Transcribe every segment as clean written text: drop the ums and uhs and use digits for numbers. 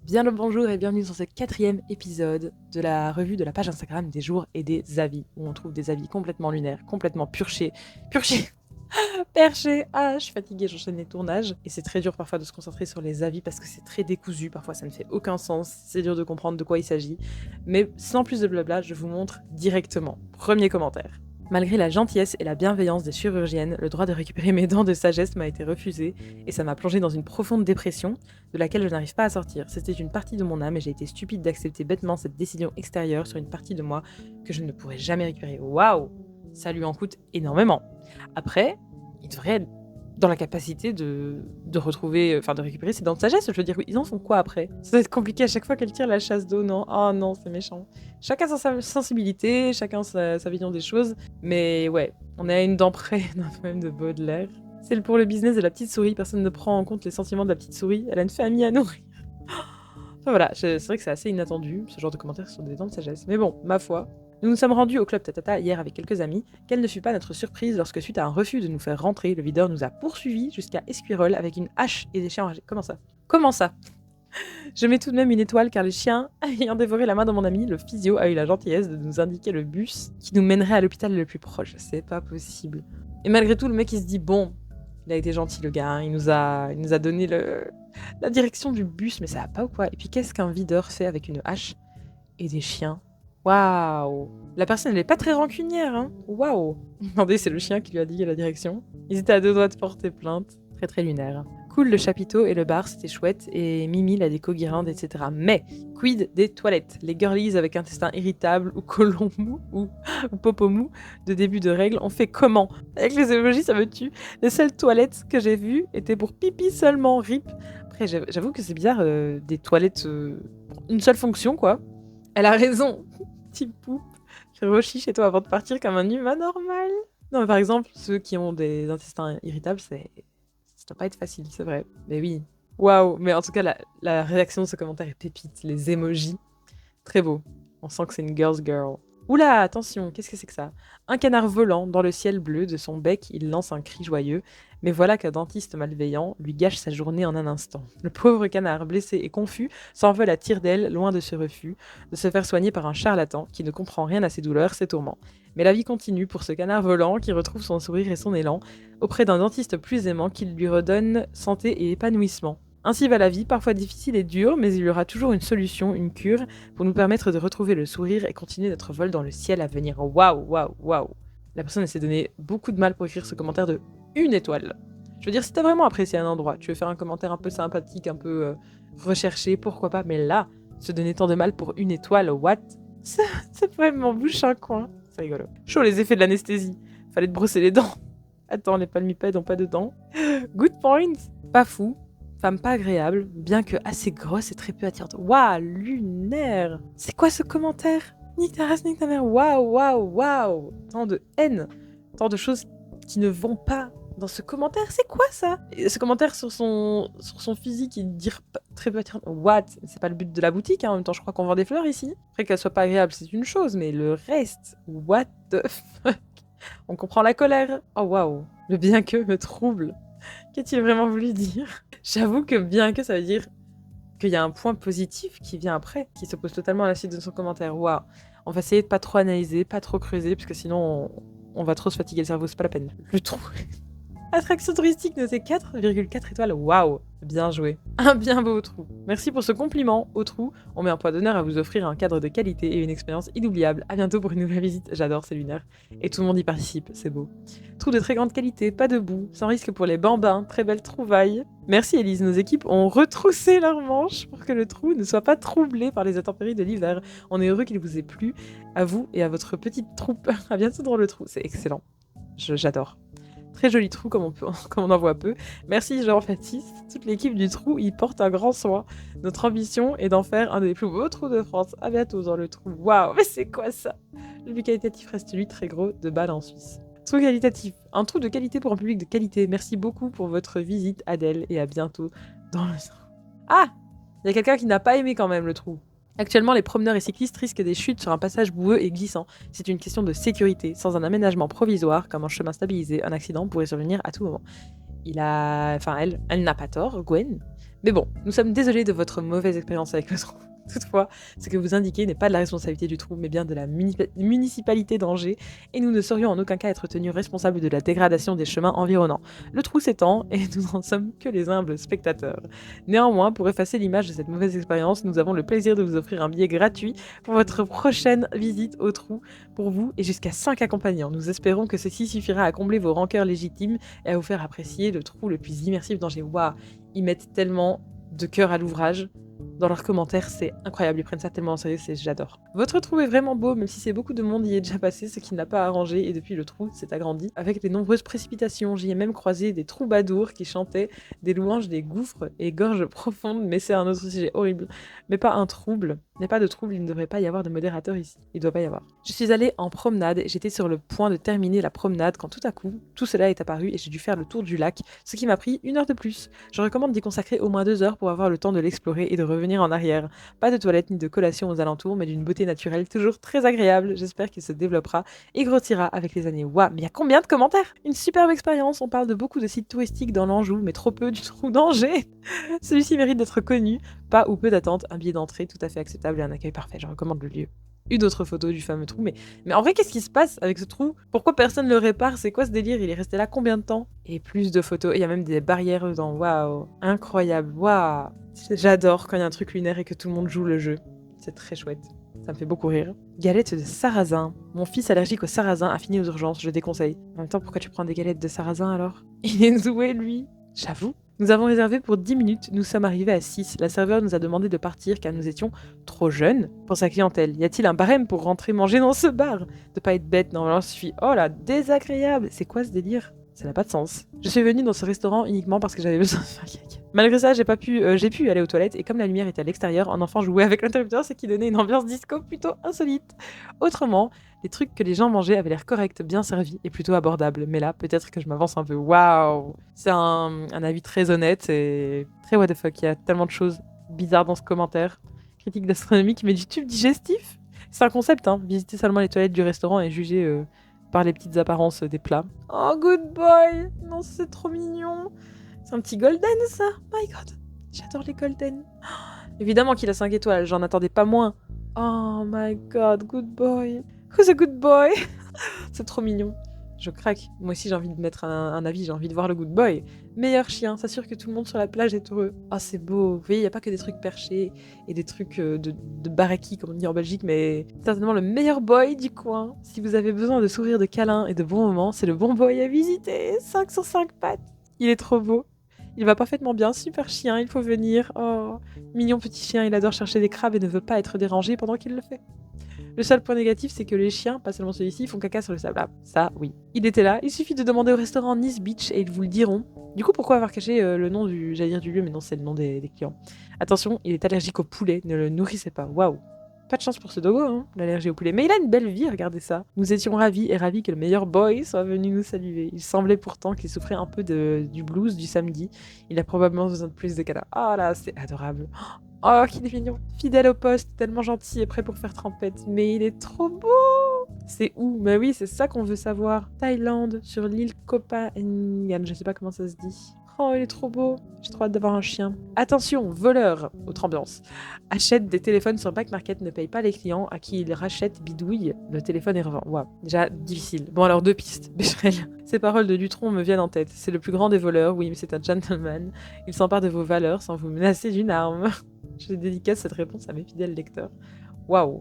Bien le bonjour et bienvenue sur ce 4e épisode de la revue de la page Instagram des jours et des avis, où on trouve des avis complètement lunaires, complètement perchés, perchés. Ah, je suis fatiguée, j'enchaîne les tournages et c'est très dur parfois de se concentrer sur les avis parce que c'est très décousu, parfois ça ne fait aucun sens, c'est dur de comprendre de quoi il s'agit. Mais sans plus de blabla, je vous montre directement. Premier commentaire. Malgré la gentillesse et la bienveillance des chirurgiennes, le droit de récupérer mes dents de sagesse m'a été refusé et ça m'a plongé dans une profonde dépression de laquelle je n'arrive pas à sortir. C'était une partie de mon âme et j'ai été stupide d'accepter bêtement cette décision extérieure sur une partie de moi que je ne pourrais jamais récupérer. Waouh! Ça lui en coûte énormément. Après, il devrait être dans la capacité de retrouver, de récupérer ses dents de sagesse. Je veux dire, ils en font quoi après? Ça doit être compliqué à chaque fois qu'elle tire la chasse d'eau, non? Oh non, c'est méchant. Chacun sa sensibilité, chacun sa vision des choses. Mais ouais, on est à une dent près d'un poème de Baudelaire. C'est pour le business de la petite souris, personne ne prend en compte les sentiments de la petite souris. Elle a une famille à nourrir. Enfin voilà, c'est vrai que c'est assez inattendu, ce genre de commentaires sur des dents de sagesse. Mais bon, ma foi. Nous nous sommes rendus au club Tatata hier avec quelques amis. Quelle ne fut pas notre surprise lorsque, suite à un refus de nous faire rentrer, le videur nous a poursuivis jusqu'à Esquirol avec une hache et des chiens enragés. Comment ça? Comment ça? Je mets tout de même une étoile car les chiens, ayant dévoré la main de mon ami, le physio a eu la gentillesse de nous indiquer le bus qui nous mènerait à l'hôpital le plus proche. C'est pas possible. Et malgré tout, le mec il se dit bon, il a été gentil le gars, hein. Il nous a donné la direction du bus, mais ça va pas ou quoi? Et puis qu'est-ce qu'un videur fait avec une hache et des chiens? Waouh! La personne, elle est pas très rancunière, hein? Waouh! Attendez, c'est le chien qui lui a dit la direction. Ils étaient à 2 doigts de porter plainte. Très très lunaire. Cool, le chapiteau et le bar, c'était chouette, et Mimi, la déco guirlande, etc. Mais, quid des toilettes? Les girlies avec intestin irritable, ou colon mou, ou popo mou, de début de règle, on fait comment? Avec les emojis, ça me tue. Les seules toilettes que j'ai vues étaient pour pipi seulement, rip. Après, j'avoue que c'est bizarre, des toilettes, une seule fonction, quoi. Elle a raison. Type poupe, je rechie chez toi avant de partir comme un humain normal. Non, mais par exemple, ceux qui ont des intestins irritables, ça doit pas être facile, c'est vrai. Mais oui. Waouh, mais en tout cas, la rédaction de ce commentaire est pépite. Les emojis, très beau. On sent que c'est une girl's girl. Oula, attention, qu'est-ce que c'est que ça? Un canard volant dans le ciel bleu, de son bec, il lance un cri joyeux. Mais voilà qu'un dentiste malveillant lui gâche sa journée en un instant. Le pauvre canard, blessé et confus, s'envole à tire-d'aile, loin de ce refus, de se faire soigner par un charlatan qui ne comprend rien à ses douleurs, ses tourments. Mais la vie continue pour ce canard volant qui retrouve son sourire et son élan, auprès d'un dentiste plus aimant qui lui redonne santé et épanouissement. Ainsi va la vie, parfois difficile et dure, mais il y aura toujours une solution, une cure, pour nous permettre de retrouver le sourire et continuer notre vol dans le ciel à venir. Waouh, waouh, waouh! La personne s'est donné beaucoup de mal pour écrire ce commentaire de 1 étoile. Je veux dire, si t'as vraiment apprécié un endroit, tu veux faire un commentaire un peu sympathique, un peu recherché, pourquoi pas, mais là, se donner tant de mal pour 1 étoile, what? Ça pourrait m'emboucher un coin. C'est rigolo. Chaud les effets de l'anesthésie. Fallait te brosser les dents. Attends, les palmipèdes ont pas de dents. Good point. Pas fou. Femme pas agréable, bien que assez grosse et très peu attirante. Waouh, lunaire! C'est quoi ce commentaire? Nique ta race, nique ta mère. Waouh, waouh, waouh! Tant de haine, tant de choses qui ne vont pas dans ce commentaire. C'est quoi ça? Et ce commentaire sur son physique, il dit très peu attirante. What? C'est pas le but de la boutique, hein. En même temps, je crois qu'on vend des fleurs ici. Après qu'elle soit pas agréable, c'est une chose, mais le reste, what the fuck? On comprend la colère. Oh waouh! Le bien que me trouble. Qu'a-t-il vraiment voulu dire? J'avoue que bien que ça veut dire qu'il y a un point positif qui vient après, qui s'oppose totalement à la suite de son commentaire. Waouh. On va essayer de pas trop analyser, pas trop creuser, parce que sinon on va trop se fatiguer le cerveau, c'est pas la peine. Le trou. Attraction touristique notée 4,4 étoiles. Waouh. Bien joué. Un bien beau trou. Merci pour ce compliment au trou. On met un point d'honneur à vous offrir un cadre de qualité et une expérience inoubliable. À bientôt pour une nouvelle visite. J'adore, c'est lunaire. Et tout le monde y participe, c'est beau. Trou de très grande qualité, pas de boue, sans risque pour les bambins, très belle trouvaille. Merci Elise, nos équipes ont retroussé leurs manches pour que le trou ne soit pas troublé par les intempéries de l'hiver. On est heureux qu'il vous ait plu, à vous et à votre petite troupe. À bientôt dans le trou, c'est excellent. J'adore. Très joli trou comme on en voit peu. Merci Jean-Baptiste. Toute l'équipe du trou y porte un grand soin. Notre ambition est d'en faire un des plus beaux trous de France. À bientôt dans le trou. Waouh, mais c'est quoi ça? Le plus qualitatif reste lui très gros de Bâle en Suisse. Trou qualitatif. Un trou de qualité pour un public de qualité. Merci beaucoup pour votre visite Adèle et à bientôt dans le trou. Ah! Il y a quelqu'un qui n'a pas aimé quand même le trou. Actuellement, les promeneurs et cyclistes risquent des chutes sur un passage boueux et glissant. C'est une question de sécurité. Sans un aménagement provisoire, comme un chemin stabilisé, un accident pourrait survenir à tout moment. Elle n'a pas tort, Gwen. Mais bon, nous sommes désolés de votre mauvaise expérience avec le trou. Toutefois, ce que vous indiquez n'est pas de la responsabilité du trou, mais bien de la municipalité d'Angers, et nous ne saurions en aucun cas être tenus responsables de la dégradation des chemins environnants. Le trou s'étend, et nous n'en sommes que les humbles spectateurs. Néanmoins, pour effacer l'image de cette mauvaise expérience, nous avons le plaisir de vous offrir un billet gratuit pour votre prochaine visite au trou, pour vous et jusqu'à 5 accompagnants. Nous espérons que ceci suffira à combler vos rancœurs légitimes et à vous faire apprécier le trou le plus immersif d'Angers. Waouh, ils mettent tellement de cœur à l'ouvrage. Dans leurs commentaires, c'est incroyable, ils prennent ça tellement en sérieux, j'adore. Votre trou est vraiment beau, même si c'est beaucoup de monde y est déjà passé, ce qui n'a pas arrangé, et depuis le trou s'est agrandi, avec les nombreuses précipitations. J'y ai même croisé des troubadours qui chantaient des louanges des gouffres et gorges profondes, mais c'est un autre sujet horrible. Mais pas un trouble, pas de trouble, il ne devrait pas y avoir de modérateur ici, il ne doit pas y avoir. Je suis allée en promenade, et j'étais sur le point de terminer la promenade quand tout à coup, tout cela est apparu et j'ai dû faire le tour du lac, ce qui m'a pris 1 heure de plus. Je recommande d'y consacrer au moins 2 heures pour avoir le temps de l'explorer et de revenir en arrière. Pas de toilettes ni de collation aux alentours, mais d'une beauté naturelle toujours très agréable. J'espère qu'il se développera et grossira avec les années. Waouh, mais il y a combien de commentaires? Une superbe expérience, on parle de beaucoup de sites touristiques dans l'Anjou, mais trop peu du trou d'Angers. Celui-ci mérite d'être connu, pas ou peu d'attente, un billet d'entrée tout à fait acceptable et un accueil parfait, je recommande le lieu. Une autre photo du fameux trou, mais en vrai, qu'est-ce qui se passe avec ce trou? Pourquoi personne le répare? C'est quoi ce délire? Il est resté là combien de temps? Et plus de photos, il y a même des barrières dedans, waouh, incroyable, waouh. J'adore quand il y a un truc lunaire et que tout le monde joue le jeu, c'est très chouette, ça me fait beaucoup rire. Galette de sarrasin, mon fils allergique au sarrasin a fini aux urgences, je déconseille. En même temps, pourquoi tu prends des galettes de sarrasin alors? Il est doué lui, j'avoue. Nous avons réservé pour 10 minutes, nous sommes arrivés à 6. La serveur nous a demandé de partir car nous étions trop jeunes pour sa clientèle. Y a-t-il un barème pour rentrer manger dans ce bar? De pas être bête, normalement il suffit. Oh là, désagréable. C'est quoi ce délire? Ça n'a pas de sens. Je suis venue dans ce restaurant uniquement parce que j'avais besoin de faire caca. Malgré ça, j'ai pu aller aux toilettes et comme la lumière était à l'extérieur, un enfant jouait avec l'interrupteur, ce qui donnait une ambiance disco plutôt insolite. Autrement, les trucs que les gens mangeaient avaient l'air corrects, bien servis et plutôt abordables. Mais là, peut-être que je m'avance un peu. Waouh! C'est un avis très honnête et très what the fuck. Il y a tellement de choses bizarres dans ce commentaire. Critique gastronomique, mais du tube digestif? C'est un concept, hein. Visiter seulement les toilettes du restaurant et juger par les petites apparences des plats. Oh, good boy! Non, c'est trop mignon! C'est un petit golden, ça! My god! J'adore les golden! Oh, évidemment qu'il a 5 étoiles, j'en attendais pas moins. Oh my god, good boy! Who's a good boy? C'est trop mignon. Je craque. Moi aussi, j'ai envie de mettre un avis, j'ai envie de voir le good boy. Meilleur chien, s'assure que tout le monde sur la plage est heureux. Oh, c'est beau. Vous voyez, il n'y a pas que des trucs perchés et des trucs de baraki, comme on dit en Belgique, mais certainement le meilleur boy du coin. Si vous avez besoin de sourires, de câlins et de bons moments, c'est le bon boy à visiter. 5 sur 5 pattes. Il est trop beau. Il va parfaitement bien, super chien, il faut venir. Oh, mignon petit chien, il adore chercher des crabes et ne veut pas être dérangé pendant qu'il le fait. Le seul point négatif, c'est que les chiens, pas seulement celui-ci, font caca sur le sable. Ah, ça, oui. Il était là, il suffit de demander au restaurant Nice Beach et ils vous le diront. Du coup, pourquoi avoir caché le nom du lieu, mais non, c'est le nom des clients. Attention, il est allergique au poulet, ne le nourrissez pas. Waouh. Pas de chance pour ce dogo, hein, l'allergie au poulet. Mais il a une belle vie, regardez ça. Nous étions ravis que le meilleur boy soit venu nous saluer. Il semblait pourtant qu'il souffrait un peu du blues du samedi. Il a probablement besoin de plus de câlins. Ah là, c'est adorable. Oh, qu'il est mignon. Fidèle au poste, tellement gentil et prêt pour faire trempette. Mais il est trop beau. C'est où? Bah oui, c'est ça qu'on veut savoir. Thaïlande, sur l'île Koh Phangan. Je sais pas comment ça se dit. Oh, il est trop beau. J'ai trop hâte d'avoir un chien. Attention, voleur, autre ambiance. Achète des téléphones sur Back Market, ne paye pas les clients à qui il rachète bidouille. Le téléphone est revend. Waouh, déjà difficile. Bon alors 2 pistes. Becherel. Ces paroles de Dutronc me viennent en tête. C'est le plus grand des voleurs, oui, mais c'est un gentleman. Il s'empare de vos valeurs sans vous menacer d'une arme. Je dédicace cette réponse à mes fidèles lecteurs. Waouh.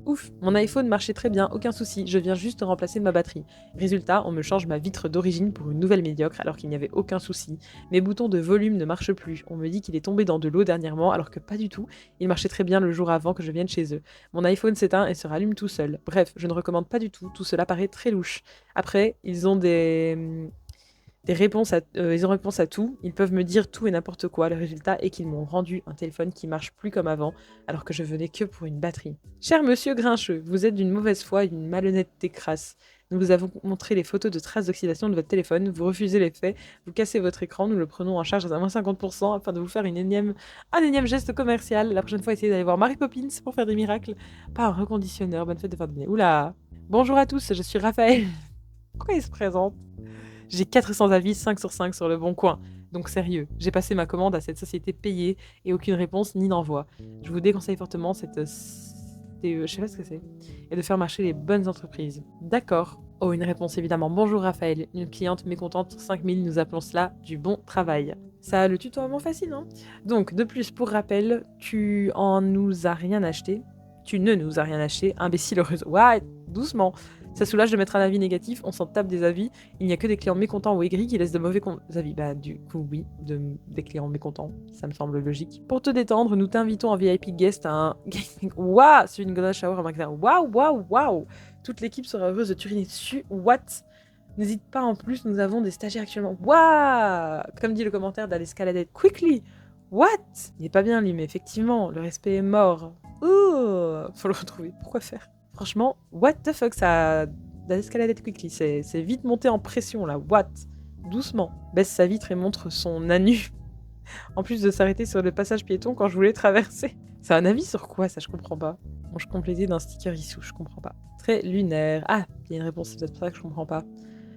Ouf, mon iPhone marchait très bien, aucun souci, je viens juste remplacer ma batterie. Résultat, on me change ma vitre d'origine pour une nouvelle médiocre alors qu'il n'y avait aucun souci. Mes boutons de volume ne marchent plus, on me dit qu'il est tombé dans de l'eau dernièrement alors que pas du tout, il marchait très bien le jour avant que je vienne chez eux. Mon iPhone s'éteint et se rallume tout seul. Bref, je ne recommande pas du tout cela paraît très louche. Après, ils ont ils ont réponse à tout, ils peuvent me dire tout et n'importe quoi. Le résultat est qu'ils m'ont rendu un téléphone qui marche plus comme avant, alors que je venais que pour une batterie. Cher monsieur Grincheux, vous êtes d'une mauvaise foi et d'une malhonnêteté crasse. Nous vous avons montré les photos de traces d'oxydation de votre téléphone, vous refusez les faits, vous cassez votre écran, nous le prenons en charge à moins 50% afin de vous faire un énième geste commercial. La prochaine fois, essayez d'aller voir Mary Poppins pour faire des miracles. Pas un reconditionneur, bonne fête de fin d'année. Oula. Bonjour à tous, je suis Raphaël. Pourquoi il se présente? J'ai 400 avis, 5 sur 5 sur Le Bon Coin. Donc sérieux, j'ai passé ma commande à cette société payée et aucune réponse ni d'envoi. Je vous déconseille fortement cette je sais pas ce que c'est, et de faire marcher les bonnes entreprises. D'accord. Oh, une réponse évidemment. Bonjour Raphaël, une cliente mécontente 5000, nous appelons cela du bon travail. Ça a le tutoiement facile, hein. Donc, de plus, pour rappel, tu en nous as rien acheté. Tu ne nous as rien acheté, imbécile heureuse. Ouais, doucement. Ça soulage de mettre un avis négatif, on s'en tape des avis. Il n'y a que des clients mécontents ou aigris qui laissent de mauvais avis. Bah, du coup, oui, des clients mécontents. Ça me semble logique. Pour te détendre, nous t'invitons en VIP guest à un gaming. Waouh, c'est une golden shower à magasin. Waouh, waouh, waouh. Toute l'équipe sera heureuse de t'uriner dessus. What? N'hésite pas, en plus, nous avons des stagiaires actuellement. Waouh! Comme dit le commentaire d'Alescaladette quickly. What? Il est pas bien, lui, mais effectivement, le respect est mort. Ouh, faut le retrouver. Pourquoi faire? Franchement, what the fuck, ça... D'Alescaladette quickly, c'est vite monté en pression, là. What? Doucement. Baisse sa vitre et montre son anu. En plus de s'arrêter sur le passage piéton quand je voulais traverser. C'est un avis sur quoi, ça, je comprends pas. Manche complétée d'un sticker issou, je comprends pas. Très lunaire. Ah, il y a une réponse, c'est peut-être pour ça que je comprends pas.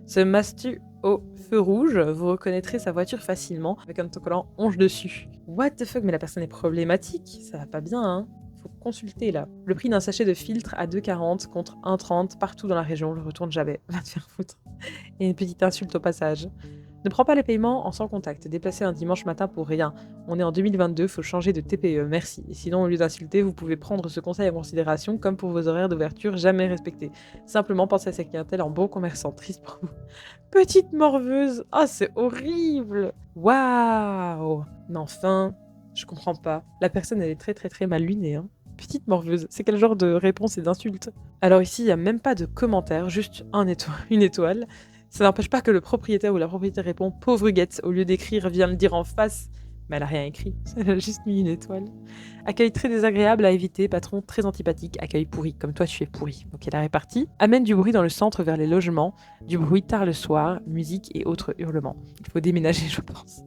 Ce mastu au feu rouge, vous reconnaîtrez sa voiture facilement avec un autocollant onge dessus. What the fuck, mais la personne est problématique, ça va pas bien, hein. Faut consulter là. Le prix d'un sachet de filtre à 2,40 contre 1,30 partout dans la région, je le retourne jamais. Va te faire foutre. Et une petite insulte au passage. Ne prends pas les paiements en sans contact. Déplacer un dimanche matin pour rien. On est en 2022, faut changer de TPE, merci. Et sinon, au lieu d'insulter, vous pouvez prendre ce conseil en considération, comme pour vos horaires d'ouverture jamais respectés. Simplement pensez à cette clientèle en bon commerçant. Triste pour vous. Petite morveuse. Ah, oh, c'est horrible. Waouh. Mais enfin, je comprends pas. La personne, elle est très très très mal lunée, hein. Petite morveuse, c'est quel genre de réponse et d'insulte? Alors ici, il n'y a même pas de commentaire, juste une étoile. Ça n'empêche pas que le propriétaire ou la propriétaire répond « Pauvre Huguette », au lieu d'écrire « Viens le dire en face ». Mais elle a rien écrit, elle a juste mis une étoile. Accueil très désagréable à éviter, patron très antipathique, accueil pourri, comme toi tu es pourri. Ok, la répartie. Amène du bruit dans le centre vers les logements, du bruit tard le soir, musique et autres hurlements. Il faut déménager, je pense.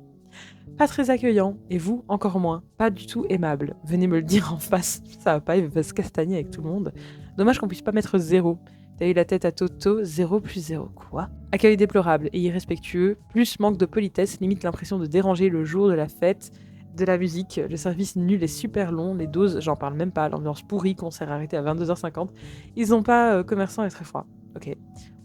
Pas très accueillant, et vous, encore moins. Pas du tout aimable. Venez me le dire en face. Ça va pas, il va se castagner avec tout le monde. Dommage qu'on puisse pas mettre 0. T'as eu la tête à Toto, 0 plus 0. Quoi? Accueil déplorable et irrespectueux, plus manque de politesse, limite l'impression de déranger le jour de la fête, de la musique, le service nul et super long, les doses, j'en parle même pas, l'ambiance pourrie, concert arrêté à 22h50. Ils ont pas commerçant et très froid. Ok.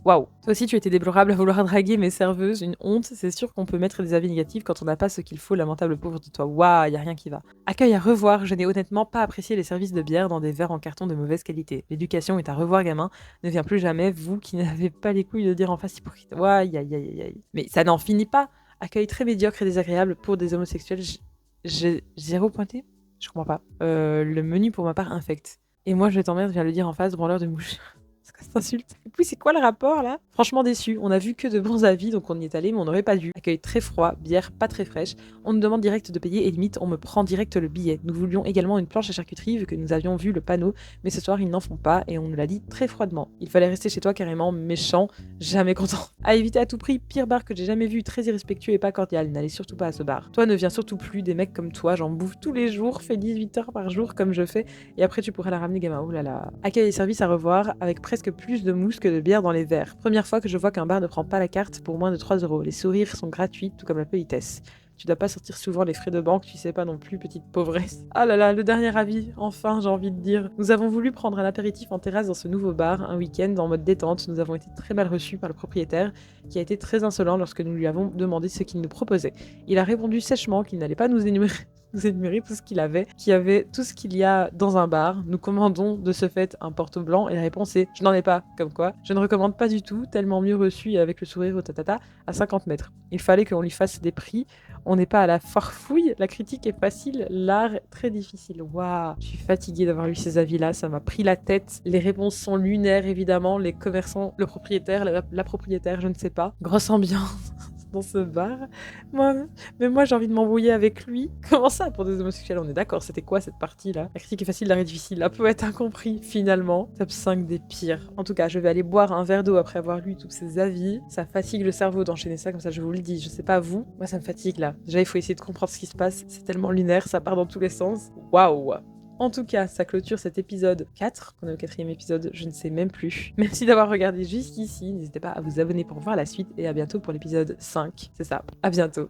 Waouh. Toi aussi, tu étais déplorable à vouloir draguer mes serveuses, une honte. C'est sûr qu'on peut mettre des avis négatifs quand on n'a pas ce qu'il faut, lamentable pauvre de toi. Waouh, y a rien qui va. Accueil à revoir. Je n'ai honnêtement pas apprécié les services de bière dans des verres en carton de mauvaise qualité. L'éducation est à revoir, gamin. Ne viens plus jamais, vous qui n'avez pas les couilles de dire en face hypocrite. Waouh, aïe, aïe, aïe, aïe. Mais ça n'en finit pas. Accueil très médiocre et désagréable pour des homosexuels. J'ai 0 pointé. Je comprends pas. Le menu pour ma part infect. Et moi, je t'emmerde, viens le dire en face, branleur de mouche. Cette insulte. Et puis c'est quoi le rapport là? Franchement déçu, on a vu que de bons avis donc on y est allé mais on n'aurait pas dû. Accueil très froid, bière pas très fraîche, on nous demande direct de payer et limite on me prend direct le billet. Nous voulions également une planche à charcuterie vu que nous avions vu le panneau mais ce soir ils n'en font pas et on nous l'a dit très froidement. Il fallait rester chez toi carrément méchant, jamais content. À éviter à tout prix, pire bar que j'ai jamais vu, très irrespectueux et pas cordial, n'allez surtout pas à ce bar. Toi ne viens surtout plus, des mecs comme toi, j'en bouffe tous les jours, fais 18 heures par jour comme je fais et après tu pourrais la ramener gamin. Oh là là. Accueil et service à revoir avec presque plus de mousse que de bière dans les verres. Première fois que je vois qu'un bar ne prend pas la carte pour moins de 3 €. Les sourires sont gratuits, tout comme la politesse. Tu dois pas sortir souvent les frais de banque, tu sais pas non plus, petite pauvresse. Ah là là, le dernier avis, enfin j'ai envie de dire. Nous avons voulu prendre un apéritif en terrasse dans ce nouveau bar, un week-end en mode détente. Nous avons été très mal reçus par le propriétaire, qui a été très insolent lorsque nous lui avons demandé ce qu'il nous proposait. Il a répondu sèchement qu'il n'allait pas nous énumérer tout ce qu'il y avait tout ce qu'il y a dans un bar. Nous commandons de ce fait un porto blanc et la réponse est je n'en ai pas, comme quoi je ne recommande pas du tout, tellement mieux reçu et avec le sourire au tatata à 50 mètres. Il fallait qu'on lui fasse des prix. On n'est pas à la farfouille, la critique est facile, l'art très difficile. Waouh, je suis fatiguée d'avoir lu ces avis-là, ça m'a pris la tête. Les réponses sont lunaires évidemment, les commerçants, le propriétaire, la propriétaire, je ne sais pas. Grosse ambiance dans ce bar. Moi j'ai envie de m'embrouiller avec lui. Comment ça pour des homosexuels? On est d'accord, c'était quoi cette partie-là? La critique est facile, l'art est difficile. La poète incompris, finalement. Top 5 des pires. En tout cas, je vais aller boire un verre d'eau après avoir lu tous ces avis. Ça fatigue le cerveau d'enchaîner ça, comme ça je vous le dis. Je sais pas vous, moi ça me fatigue là. Déjà il faut essayer de comprendre ce qui se passe. C'est tellement lunaire, ça part dans tous les sens. Waouh! En tout cas, ça clôture cet épisode 4, qu'on est au 4e épisode, je ne sais même plus. Merci d'avoir regardé jusqu'ici, n'hésitez pas à vous abonner pour voir la suite et à bientôt pour l'épisode 5. C'est ça, à bientôt.